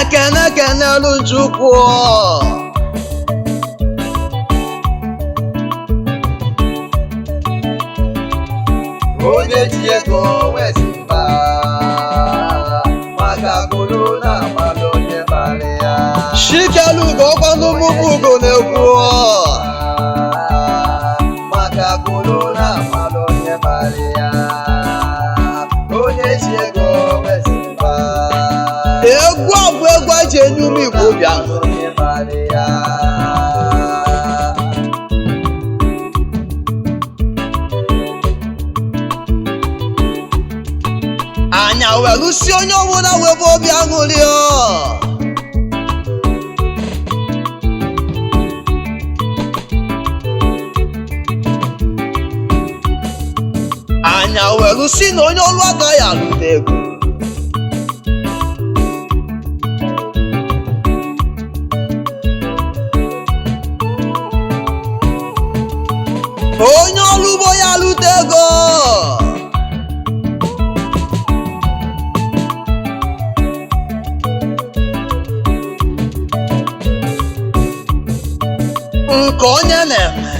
kenelu Chukwu onye ji ego wesi mba maka kwuru na mmadụ onye bara ya Shikelugo ọkwanụ mụbụ ugo na-ekwu maka kwuru na mmadụ onye bara ya onye ji ego wesi mba egwu a bụ egwu eji enye ụmụ Igbo obi aṅụrị onye bara ya anya welụsi onye ọbụla webe obi aṅụrị anya welụsi na onye ọrụ agaghị alụta ego onye ọrụ ugbo ya alụta ego nke onye na-eme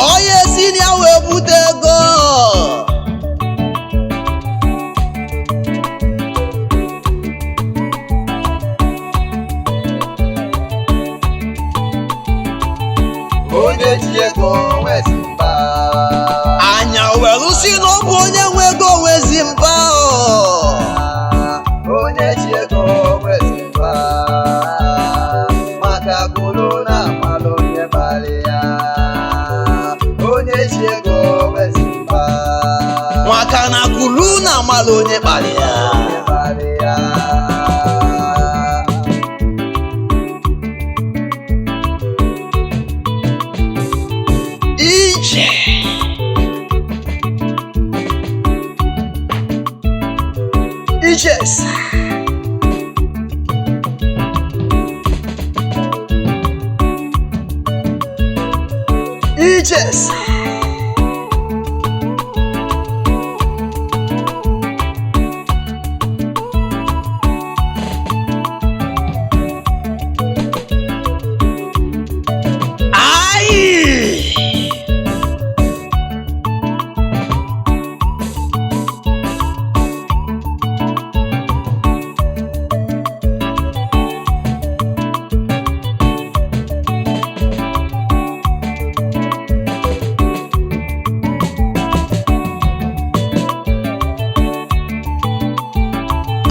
onye si na ya wee bute ego onye ji ego wesi mba anya welu si na ọ bụ onye nwe ego wezi mba onye ji ego wesi mba maka kwuru na mmadụ onye bara ya onye ji ego wesi mba maka na kwuru na amala onye kpara ya onye bara ya ije ijes ijes ai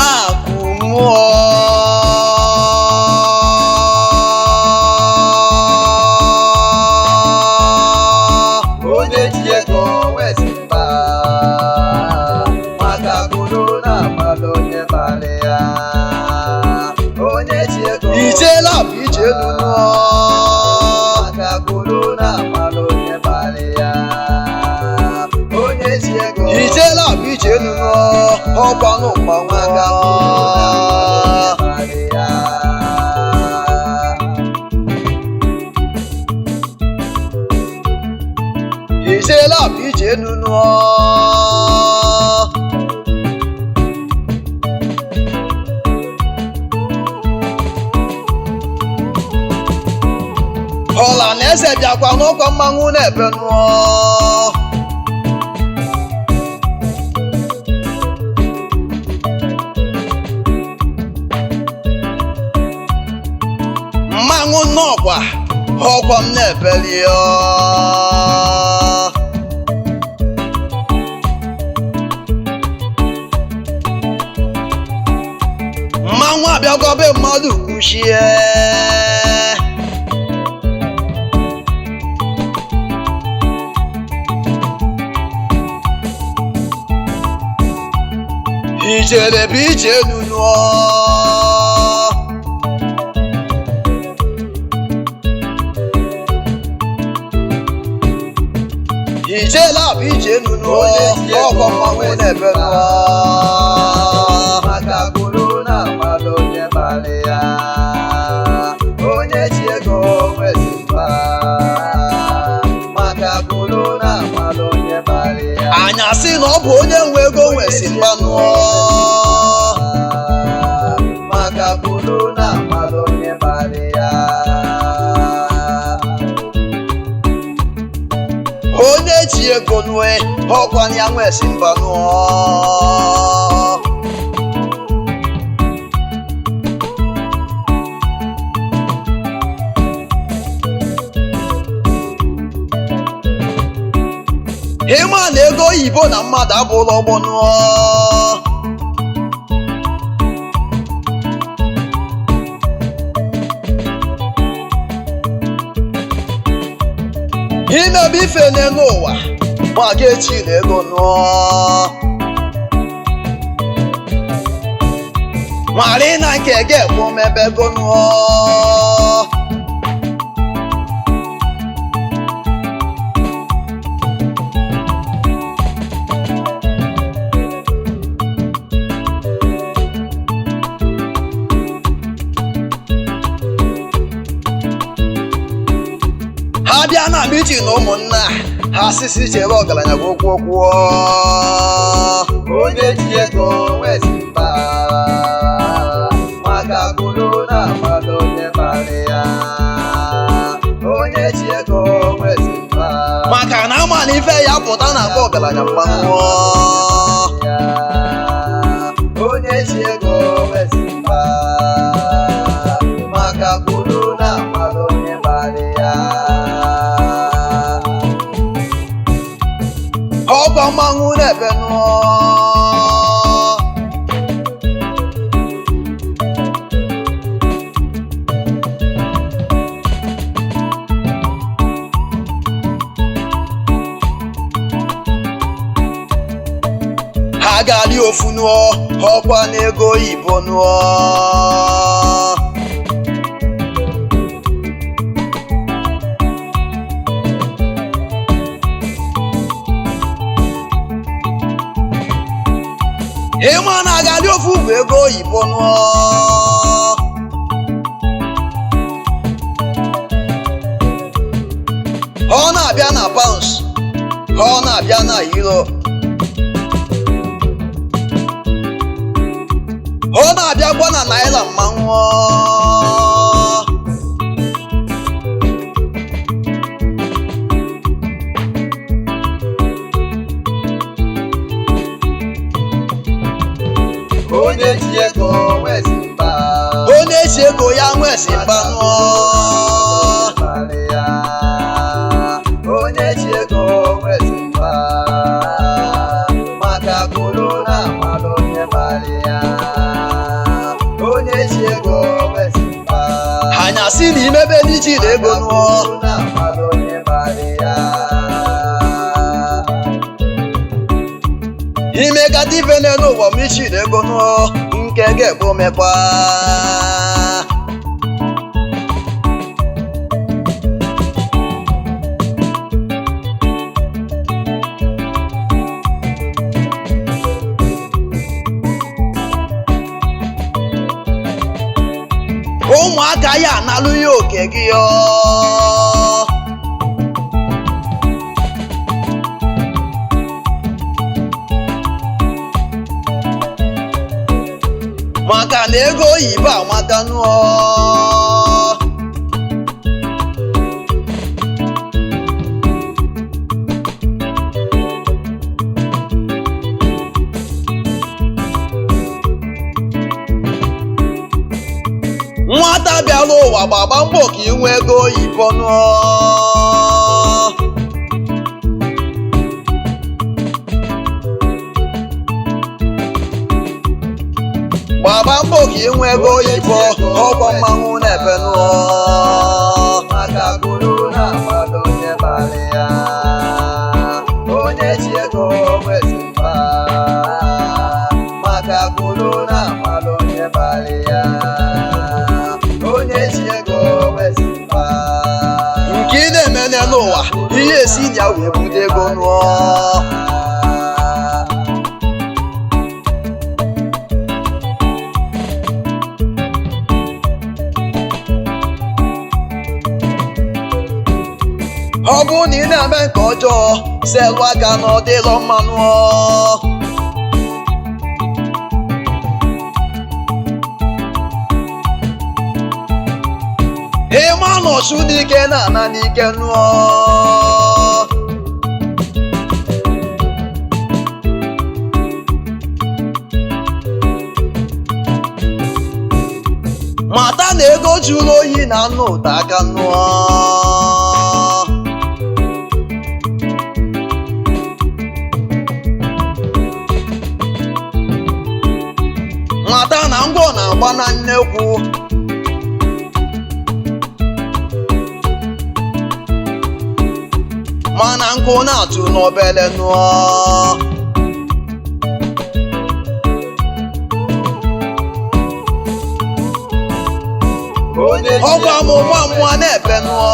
akụ mmụọ onye ji ego wesi mba maka kwuru na mmadụ onye bara ya onye ji ego ijela bụ ije nụnụọ maka kwuru na mmadụ onye bara ya onye ji ego ijela bụ ije nụnụọ ọkwanụ mgbanwe maka kwuru na mmadụ onye bara ya ijela bụ ije nụnụọ ọla na eze bịakwa n'ụkọ mmanwụ na-ebe nụọ mmanwụ nnọọkwa ọkwa m na-ebeli mmanwụ abịagobe mmadụ kwuchie ijere bụ ije nụnụọ ijela bụ ije nụnụọ ọkwa mmanwụ na-ebe nụọ maka kwuru na mmadụ onye bara ya onye ji ego wesi mba maka kwuru na mmadụ onye onye mara ya anya sị na ọ bụ onye nwe ego nwesi mmanụ maka kwuru na amalụ onye mara ya onye ji ego nwe ọkwa ya nwesi mmanụ ịma na ego oyibo na mmadụ abụla ọgbọnụ imebe ife n'elu ụwa maka echi na ego nụọ nwari na nke ga-ekwu mebe ego nụọ ha bịa na mitin na ụmụnna ha sisi chere ọgaranya bụ okwu onye ji ego nwezi mba maka kwuru na amalụ onye mara ya onye ji ego nwezi mba maka na ama na ife ya pụta na akpa ọgaranya mmanụ onye ji ego nwezi mba maka kwuru na amalụ onye mara ya ọkwa mmanwụ na-ebe nụọ ha ga-adị ofu nụọ ọkwa na ego oyibo nụọ ịma na agadị ofu bụ ego oyibo nụọ ọ na-abịa na pounds ọ na-abịa na euro ọ na-abịakwa na naira mmanwụ onye ji ego nwezi mba onye ji ego ya nwesi mbanụ onye ji ego nwezi mba maka kwuru na amalụ onye mara ya onye ji ego nwezi mba anya si na imebe ndị ji na ego nụọ na amalụ onye mara ya imekata ife n'elu ụwa m ichi na ego nụọ nke ga-ekpo mekwa ụmụaka ya analụ ya oke gị maka na ego oyibo amaka nụọ nwata bịara ụwa gbagba mbọ ka inwe ego oyibo nụọ gbagba mbọ ka inwe ego oyibo ọkwa mmanwụ na-ebe nụọ maka kwuru na amalụ onye mara ya onye ji ego nwezi mba maka kwuru na amalụ onye mara ya onye ji ego nwezi mba nke ị na-eme n'ụwa ihe esi ya wee bute ego nụọ ọ bụrụ na ị na-eme nke ọjọọ ọjọọ selụ aka na ọ dịlọ mmanụ ịma nọchụ n'ike na ana n'ike nụọ mata na ego jụrụ oyi na nnu ụta aka nụọ mata na ngwọ na-agba na nnekwu mana nkụ na-atụ n'obele nụọ ọgwa m nwa mmụọ na-ebe nụọ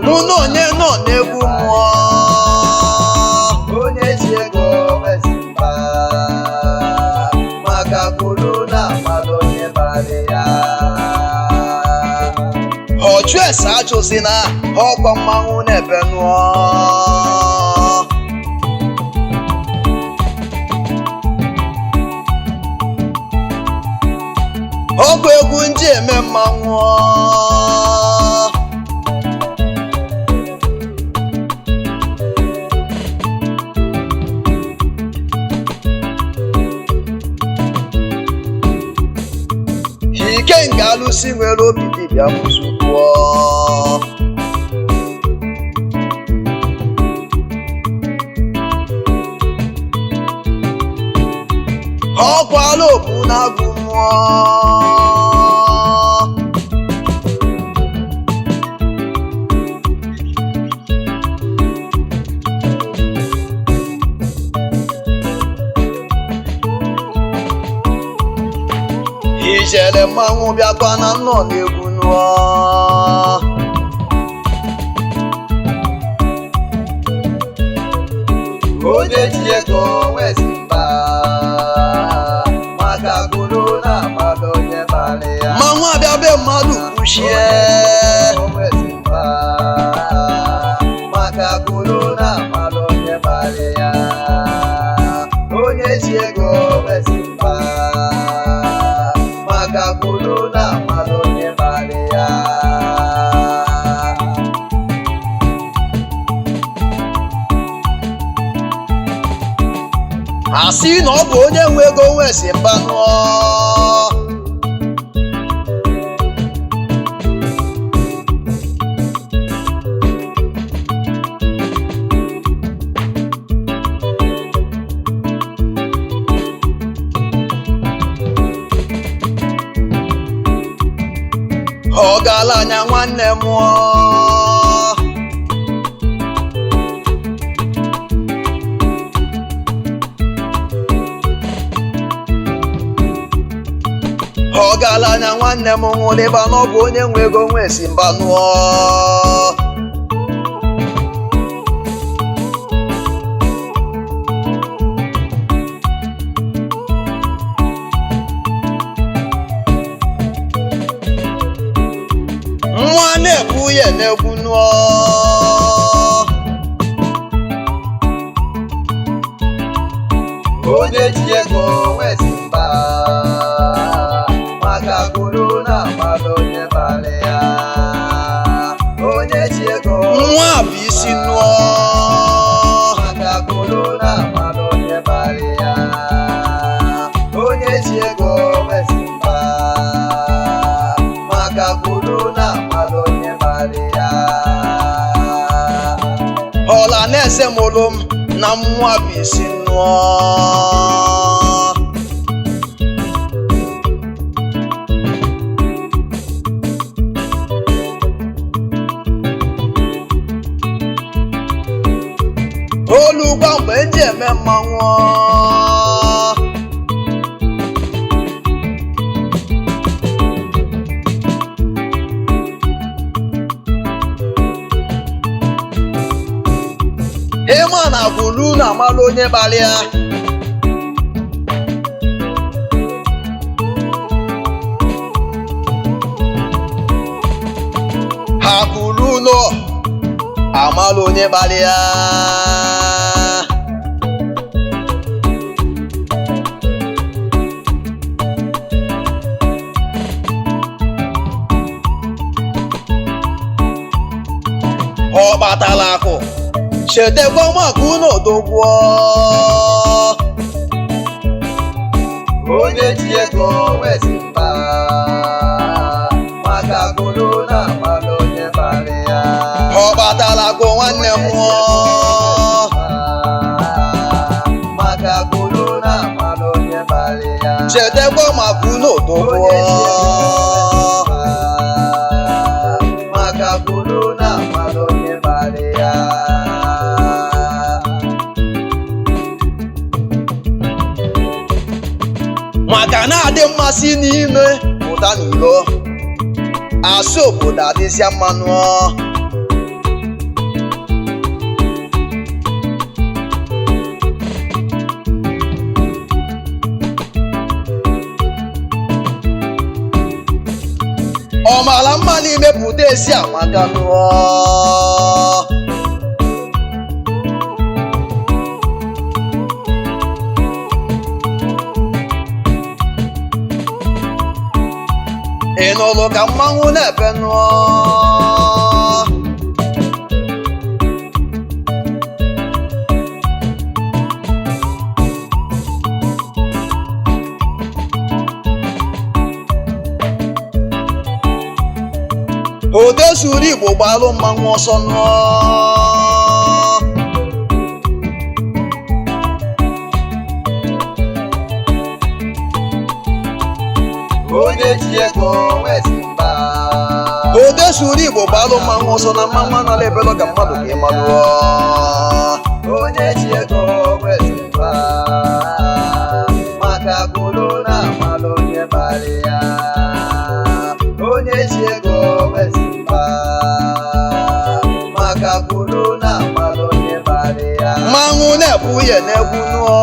mụ na onye nọ n'egwu mmụọ ọchụ ese achụzi na ọkwa mmanwụ na-ebe nụọ ọkwa egwu ndị eme mmanwụ ike nke alụsị nwere obi dibịa mụsụkwuo ọkwala obu na-agụ mmụọ ijele mmanwụ bịakwa na nnọ n'egwu nụọ onye ji ego nwezi mba maka kwuru na mmadụ onye bara ya mmanwụ abịa be mmadụ kwuchie nwezi mba maka kwuru na mmadụ onye bara ya onye ji ego nwezi mba maka kwuru na mmadụ onye bara ya asị na ọ bụ onye nwe ego nwesi mba nụọ ọgaranya nwanne mụọ ọgaranya nwanne m nwụrụ ịba na ọ bụ onye nwe ego nwesi mba nụọ nwa na-ekwu ya na-ekwu nụọ onye ji ego nwezi mba maka kwuru na mmadụ onye bara ya onye ji ego nwa bụ isi nụọ maka kwuru na mmadụ onye bara ya onye ji ego nwezi mba maka kwuru na mmadụ onye bara ya ọla na-ese mụlụ m na nwa bụ isi nụọ olu gwa mgbe eji eme mmanwụ ịma na bụrụ na amalụ onye bara ya unu amala onye kpali ya. Ọ kpatala akụ chetakwa maka unu odogwu. onye ji ego wezi mba maka akụrụ na amala onye bara ya. Ọ kpatala akụ nwanne m maka akụrụ na amala onye bara ya. chetakwa maka unu odogwu. maka akụrụ na amala onye bara ya. maka na-adị mmasị n'ime pụta n'ilo asụ obodo adịzịa mmanụ. ọ mara mma n'ime pụta esi amaka nụọ. ị nụrụ ka mmanwụ na-ebe nụọ. ode suru Igbo gbalụ mmanwụ ọsọ nụọ. onye ji ego wezi mba ode suru Igbo gbalụ mmanwụ ọsọ na mmanwụ anala ebelo ka mmadụ ka ị malụọ. onye ji ego wezi mba maka akụrụ na amala onye bara ya. onye ji ego wezi mba maka akụrụ na amala onye bara ya. mmanwụ na-ebu ya n'egwu nụọ.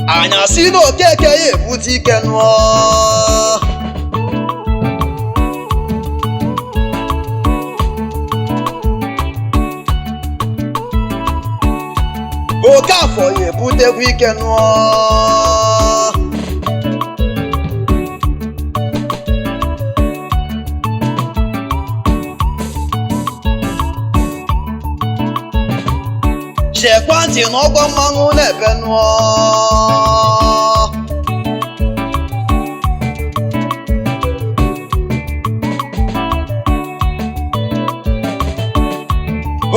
anyasị na Okeke ya ebute ike nụọ. Okafọ ya ebutekwa ike nụọ. chekwa ntị n'ọgbọ mmanwụ na-ebe nụọ.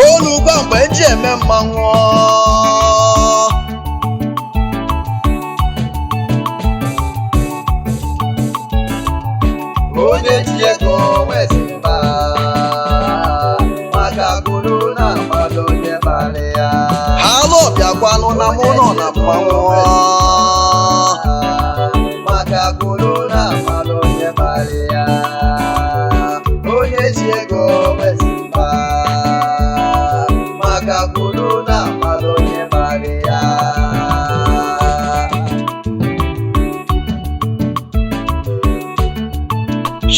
olugbo mgbe eji eme mmanwụ. onye ji ego wezi mba maka akụrụ na amala onye bara ya. ha alụ bịakwanụ na mụ nọ na mmanwụ. maka akụrụ na amala onye bara ya. onye ji ego wezi mba maka akụrụ na amala onye bara ya.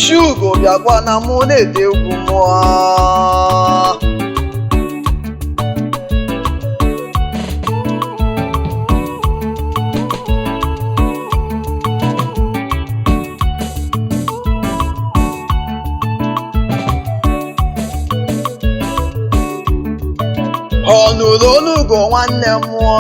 Shugo bịakwa na mụ na-ede egwu mụọ. ọ nụrụ onugo nwanne m mụọ.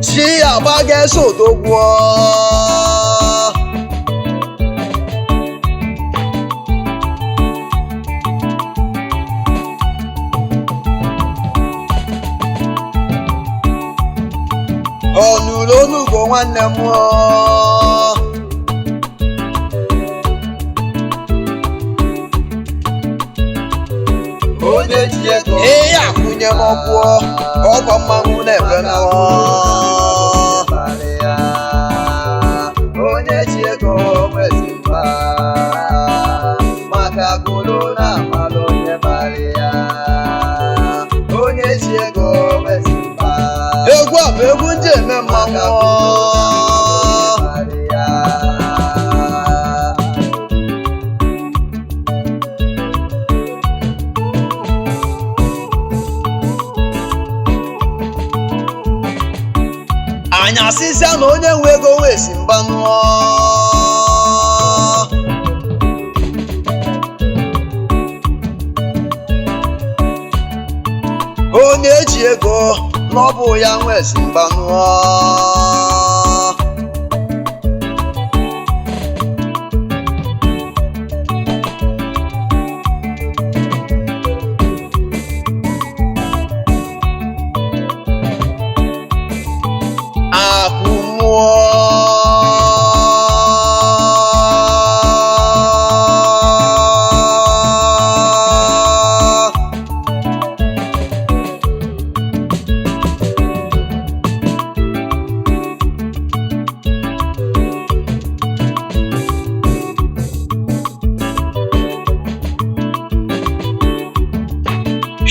chi ya gbaga eso odogwuo. ọ nụrụ onugo nwanne m mụọ. onye ji Ee ya akwụnye n'ọkwụ ọkwa mmanwụ na-ebe n'ụọ. Onye ji ego nwezi mba maka kwuru na amalụ onye bara ya. Onye ji ego nwezi mba. Egwu a bụ egwu ndị eme mmanwụ. Anyị asịsịa na onye nwe ego wee si mba nụọ. Onye ji ego na ọ bụ ya nwe si mba nụọ. Akụ mmụọ.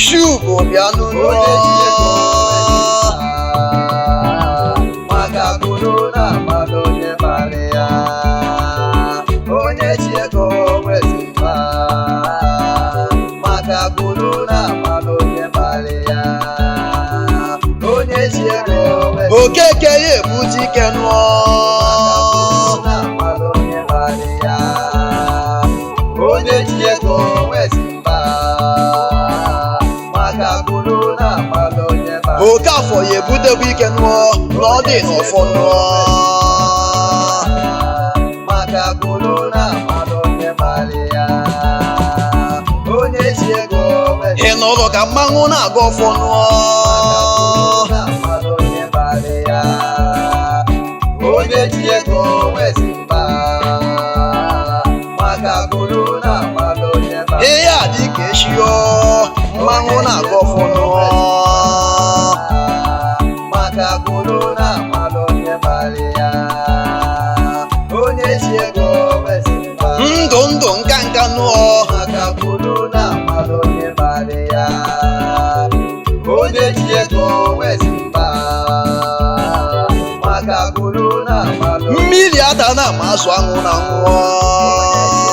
Shugo bịa n'ụlọ. Maka kwuru na amalụ onye bara ya. Onye ji ego nwezi mba maka kwuru na amalụ onye bara ya. Onye ji ego nwezi mba. Okeke ya ebute ike nụọ. Na amalụ onye bara ya. Onye ji ego nwezi mba maka kwuru na amalụ onye bara ya. Okafọ ya ebutekwa ike nụọ na ọ dị n'ọfọ nụọ. Maka kwuru na amalụ onye bara ya. Onye ji ego nwezi Ị nụrụ ka mmanwụ na-aga ọfọ nụọ. na amalụ onye bara ya. Onye ji ego nwezi mba maka kwuru na amalụ onye bara ya. Ihe a dị ka eshio mmanwụ na-aga ọfọ nụọ. Maka kwuru na amalụ onye bara ya. Onye ji ego nwezi mba Ndụ ndụ nka nka nụọ. maka kwuru na amalụ onye bara ya. Onye ji ego nwezi mba maka kwuru na amalụ Mmiri ada na-ama azụ anwụ na nwụọ.